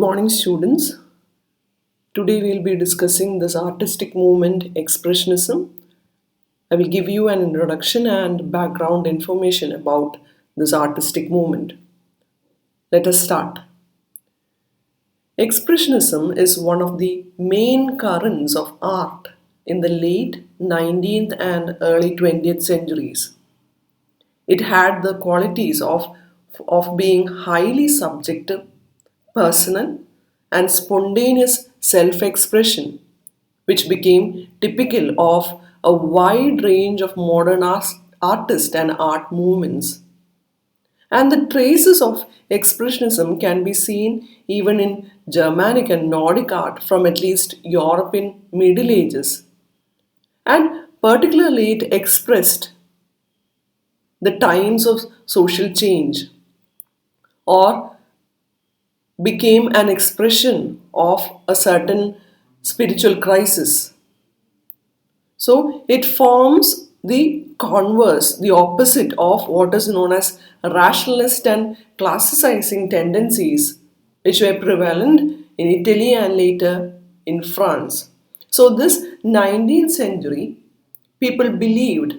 morning, students. Today we'll be discussing this artistic movement, Expressionism. I will give you an introduction and background information about this artistic movement. Let us start. Expressionism is one of the main currents of art in the late 19th and early 20th centuries. It had the qualities of being highly subjective, personal, and spontaneous self expression, which became typical of a wide range of modern artists and art movements. And the traces of Expressionism can be seen even in Germanic and Nordic art from at least European Middle Ages. And particularly, it expressed the times of social change or became an expression of a certain spiritual crisis. So it forms the converse, the opposite of what is known as rationalist and classicizing tendencies, which were prevalent in Italy and later in France. So, this 19th century, people believed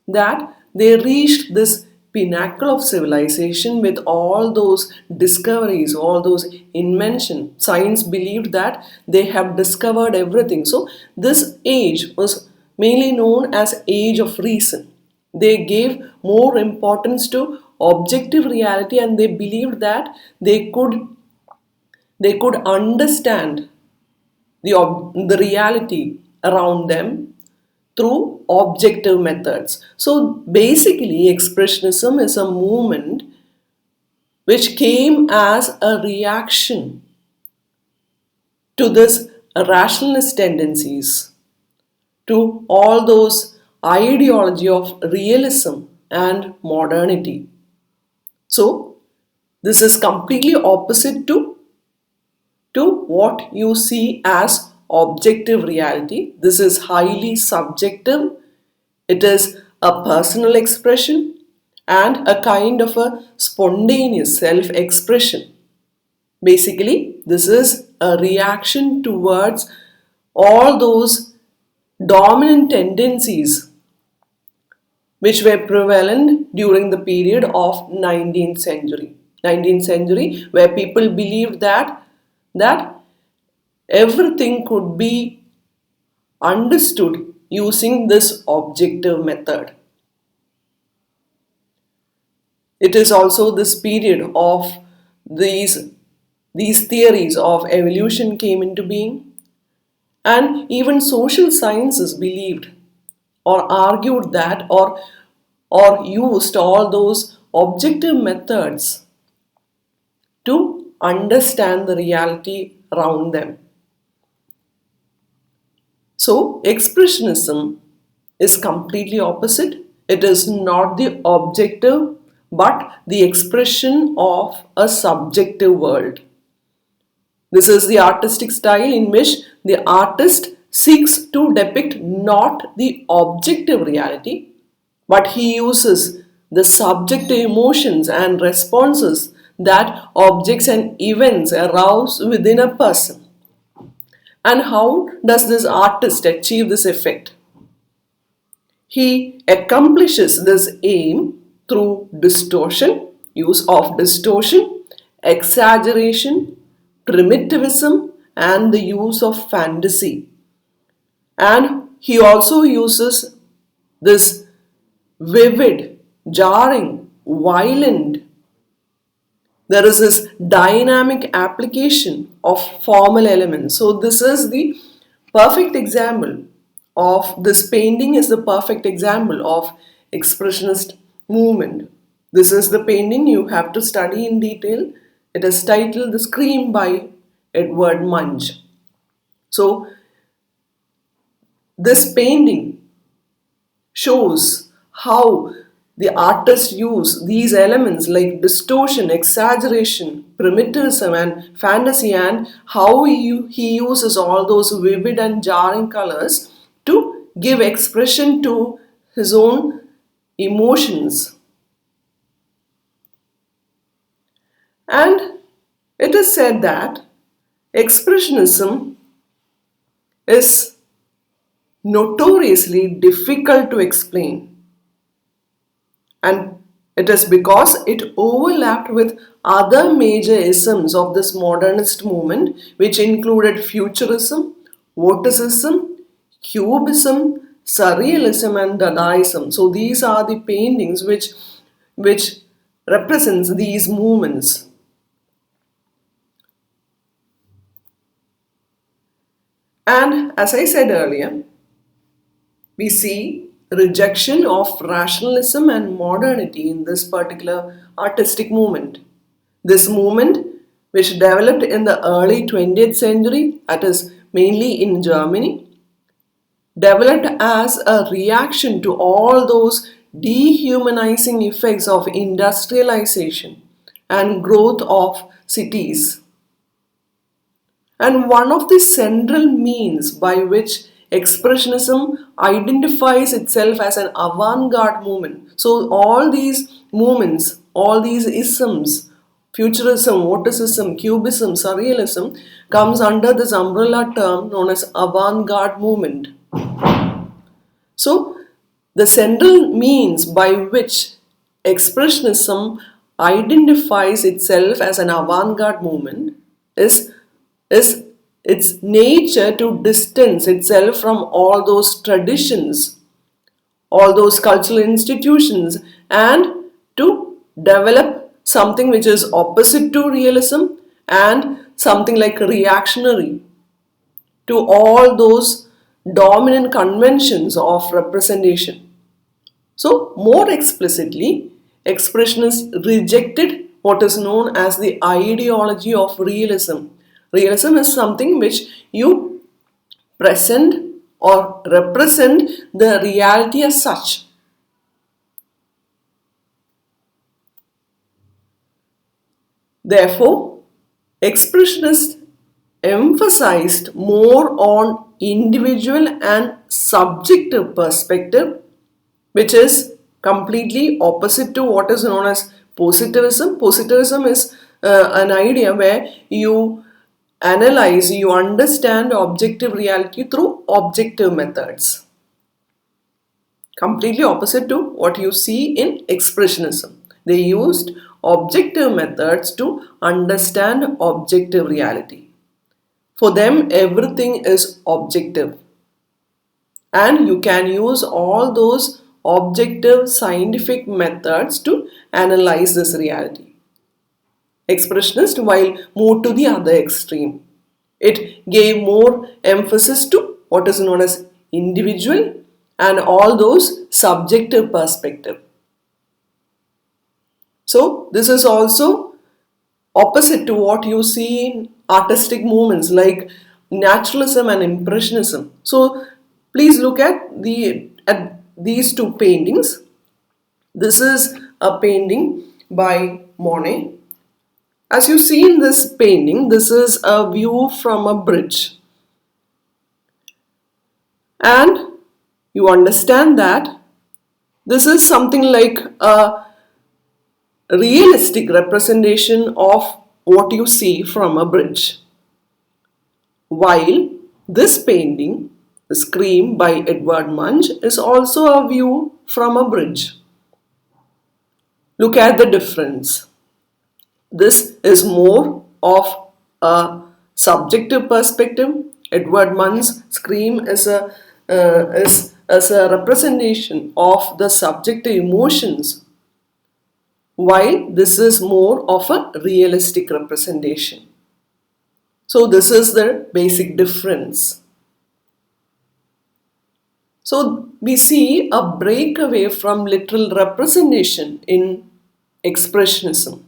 that they reached this pinnacle of civilization with all those discoveries, all those inventions. Science believed that they have discovered everything. So this age was mainly known as age of reason. They gave more importance to objective reality, and they believed that they could understand the reality around them through objective methods. So basically, Expressionism is a movement which came as a reaction to this rationalist tendencies, to all those ideology of realism and modernity. So this is completely opposite to what you see as objective reality. This is highly subjective. It is a personal expression and a kind of a spontaneous self expression. Basically, this is a reaction towards all those dominant tendencies which were prevalent during the period of 19th century. 19th century, where people believed that everything could be understood using this objective method. It is also this period of these, these theories of evolution came into being, and even social sciences believed or argued that or used all those objective methods to understand the reality around them. So, Expressionism is completely opposite. It is not the objective but the expression of a subjective world. This is the artistic style in which the artist seeks to depict not the objective reality, but he uses the subjective emotions and responses that objects and events arouse within a person. And how does this artist achieve this effect? He accomplishes this aim through distortion, use of distortion, exaggeration, primitivism, and the use of fantasy. And he also uses this vivid, jarring, violent. There is this dynamic application of formal elements. So this is the perfect example of this painting is the perfect example of expressionist movement. This is the painting you have to study in detail. It is titled The Scream by Edward Munch. So this painting shows how the artist use these elements like distortion, exaggeration, primitivism and fantasy, and how he uses all those vivid and jarring colors to give expression to his own emotions. And It is said that Expressionism is notoriously difficult to explain, and it is because it overlapped with other major isms of this modernist movement, which included futurism, vorticism, cubism, surrealism, and dadaism. So these are the paintings which represents these movements. And as I said earlier, we see rejection of rationalism and modernity in this particular artistic movement. This movement, which developed in the early 20th century, that is mainly in Germany, developed as a reaction to all those dehumanizing effects of industrialization and growth of cities. And one of the central means by which Expressionism identifies itself as an avant-garde movement. So all these movements, all these isms, futurism, vorticism, cubism, surrealism, comes under this umbrella term known as avant-garde movement. So the central means by which Expressionism identifies itself as an avant-garde movement is its nature to distance itself from all those traditions, all those cultural institutions, and to develop something which is opposite to realism and something like reactionary to all those dominant conventions of representation. So, more explicitly, Expressionists rejected what is known as the ideology of realism. Realism is something which you present or represent the reality as such. Therefore, Expressionists emphasized more on individual and subjective perspective, which is completely opposite to what is known as positivism. Positivism is an idea where you analyze, you understand objective reality through objective methods. Completely opposite to what you see in Expressionism. They used objective methods to understand objective reality. For them, everything is objective. And you can use all those objective scientific methods to analyze this reality. Expressionist while moved to the other extreme. It gave more emphasis to what is known as individual and all those subjective perspective. So this is also opposite to what you see in artistic movements like naturalism and impressionism. So please look at these two paintings. This is a painting by Monet. As you see in this painting, this is a view from a bridge. And you understand that this is something like a realistic representation of what you see from a bridge. While this painting, Scream by Edvard Munch, is also a view from a bridge. Look at the difference. This is more of a subjective perspective. Edvard Munch's Scream is a representation of the subjective emotions, while this is more of a realistic representation. So this is the basic difference. So we see a breakaway from literal representation in Expressionism.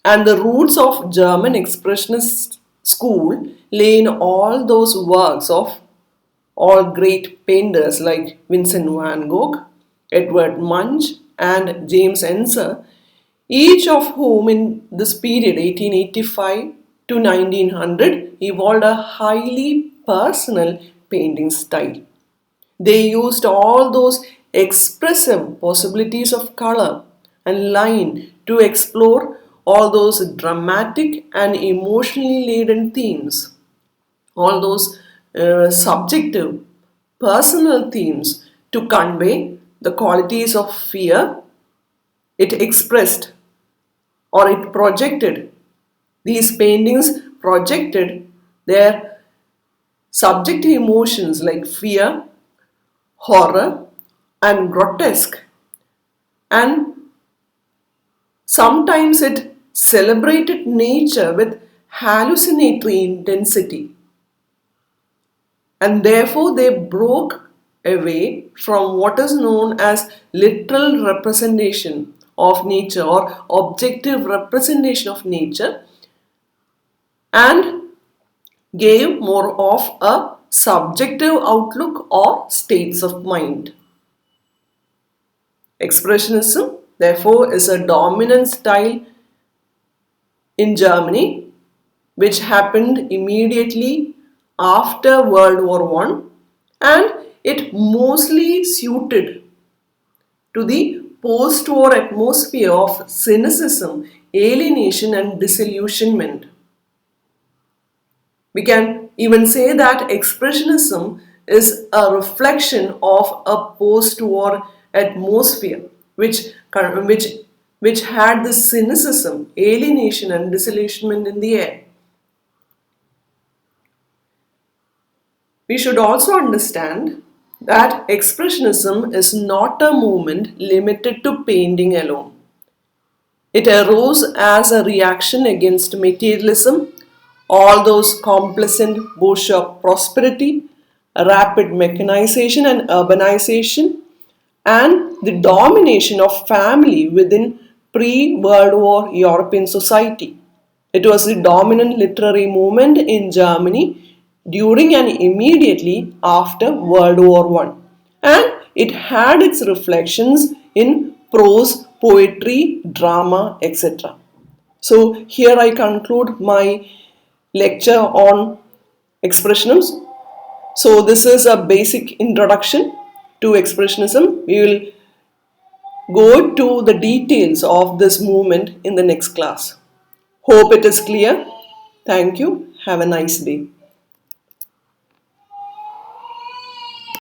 And the roots of German Expressionist school lay in all those works of all great painters like Vincent van Gogh, Edvard Munch, and James Ensor, each of whom in this period 1885 to 1900 evolved a highly personal painting style. They used all those expressive possibilities of color and line to explore all those dramatic and emotionally laden themes, all those subjective, personal themes to convey the qualities of fear it expressed or it projected. These paintings projected their subjective emotions like fear, horror, and grotesque, and sometimes it celebrated nature with hallucinatory intensity, and therefore they broke away from what is known as literal representation of nature or objective representation of nature and gave more of a subjective outlook or states of mind. Expressionism, therefore, is a dominant style in Germany which happened immediately after World War I, and it mostly suited to the post-war atmosphere of cynicism, alienation and disillusionment. We can even say that Expressionism is a reflection of a post-war atmosphere which, which had this cynicism, alienation and disillusionment in the air. We should also understand that Expressionism is not a movement limited to painting alone. It arose as a reaction against materialism, all those complacent bourgeois prosperity, rapid mechanization and urbanization, and the domination of family within pre-World War European society. It was the dominant literary movement in Germany during and immediately after World War I, and it had its reflections in prose, poetry, drama, etc. So, here I conclude my lecture on Expressionism. So, this is a basic introduction to Expressionism. We will go to the details of this movement in the next class. Hope it is clear. Thank you. Have a nice day.